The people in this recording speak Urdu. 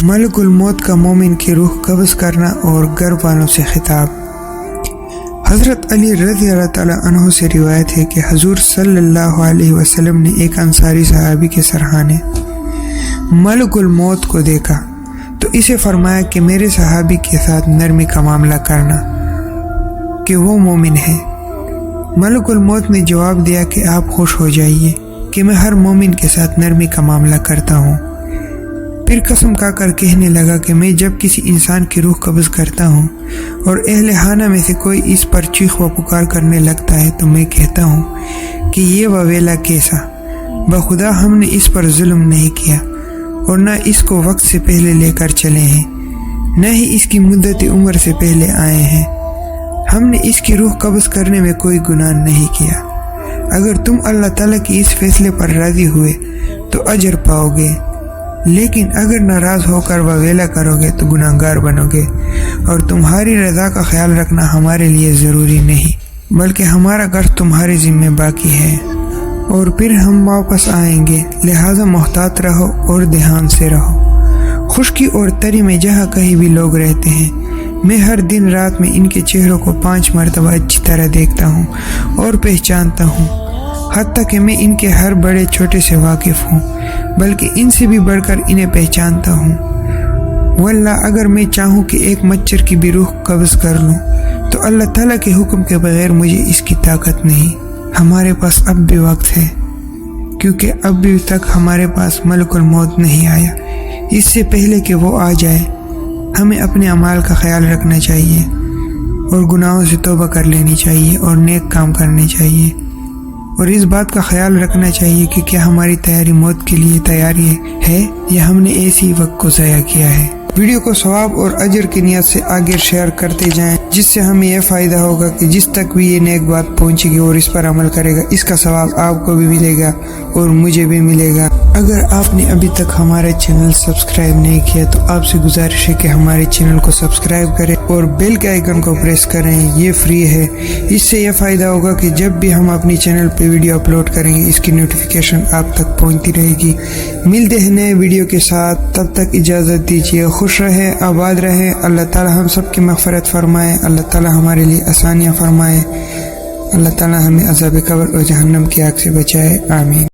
ملک الموت کا مومن کی روح قبض کرنا اور گھر والوں سے خطاب۔ حضرت علی رضی اللہ تعالیٰ عنہ سے روایت ہے کہ حضور صلی اللہ علیہ وسلم نے ایک انصاری صحابی کے سرحانے ملک الموت کو دیکھا تو اسے فرمایا کہ میرے صحابی کے ساتھ نرمی کا معاملہ کرنا کہ وہ مومن ہے۔ ملک الموت نے جواب دیا کہ آپ خوش ہو جائیے کہ میں ہر مومن کے ساتھ نرمی کا معاملہ کرتا ہوں۔ پھر قسم کھا کر کہنے لگا کہ میں جب کسی انسان کی روح قبض کرتا ہوں اور اہل خانہ میں سے کوئی اس پر چیخ و پکار کرنے لگتا ہے تو میں کہتا ہوں کہ یہ وویلا کیسا، بخدا ہم نے اس پر ظلم نہیں کیا اور نہ اس کو وقت سے پہلے لے کر چلے ہیں، نہ ہی اس کی مدت عمر سے پہلے آئے ہیں، ہم نے اس کی روح قبض کرنے میں کوئی گناہ نہیں کیا۔ اگر تم اللہ تعالیٰ کی اس فیصلے پر راضی ہوئے تو اجر پاؤ گے، لیکن اگر ناراض ہو کر وویلا کرو گے تو گناہگار بنو گے، اور تمہاری رضا کا خیال رکھنا ہمارے لیے ضروری نہیں بلکہ ہمارا گھر تمہارے ذمہ باقی ہے، اور پھر ہم واپس آئیں گے، لہٰذا محتاط رہو اور دھیان سے رہو۔ خشکی اور تری میں جہاں کہیں بھی لوگ رہتے ہیں، میں ہر دن رات میں ان کے چہروں کو 5 مرتبہ اچھی طرح دیکھتا ہوں اور پہچانتا ہوں، حتیٰ کہ میں ان کے ہر بڑے چھوٹے سے واقف ہوں، بلکہ ان سے بھی بڑھ کر انہیں پہچانتا ہوں۔ واللہ اگر میں چاہوں کہ ایک مچھر کی بھی روح قبض کر لوں تو اللہ تعالیٰ کے حکم کے بغیر مجھے اس کی طاقت نہیں۔ ہمارے پاس اب بھی وقت ہے، کیونکہ اب بھی تک ہمارے پاس ملک الموت نہیں آیا۔ اس سے پہلے کہ وہ آ جائے ہمیں اپنے اعمال کا خیال رکھنا چاہیے اور گناہوں سے توبہ کر لینی چاہیے اور نیک کام کرنے چاہیے، اور اس بات کا خیال رکھنا چاہیے کہ کیا ہماری تیاری موت کے لیے تیاری ہے یا ہم نے ایسی وقت کو ضائع کیا ہے۔ ویڈیو کو ثواب اور اجر کی نیت سے آگے شیئر کرتے جائیں، جس سے ہمیں یہ فائدہ ہوگا کہ جس تک بھی یہ نیک بات پہنچے گی اور اس پر عمل کرے گا، اس کا ثواب آپ کو بھی ملے گا اور مجھے بھی ملے گا۔ اگر آپ نے ابھی تک ہمارا چینل سبسکرائب نہیں کیا تو آپ سے گزارش ہے کہ ہمارے چینل کو سبسکرائب کریں اور بیل کے آئیکن کو پریس کریں، یہ فری ہے۔ اس سے یہ فائدہ ہوگا کہ جب بھی ہم اپنی چینل پہ ویڈیو اپلوڈ کریں گے اس کی نوٹیفیکیشن آپ تک پہنچتی رہے گی۔ ملتے ہیں نئے ویڈیو کے ساتھ، تب تک اجازت دیجیے، خوش رہیں، آباد رہیں، اللہ تعالی ہم سب کی مغفرت فرمائے، اللہ تعالی ہمارے لیے آسانیاں فرمائے، اللہ تعالی ہمیں عذاب قبر اور جہنم کی آگ سے بچائے، آمین۔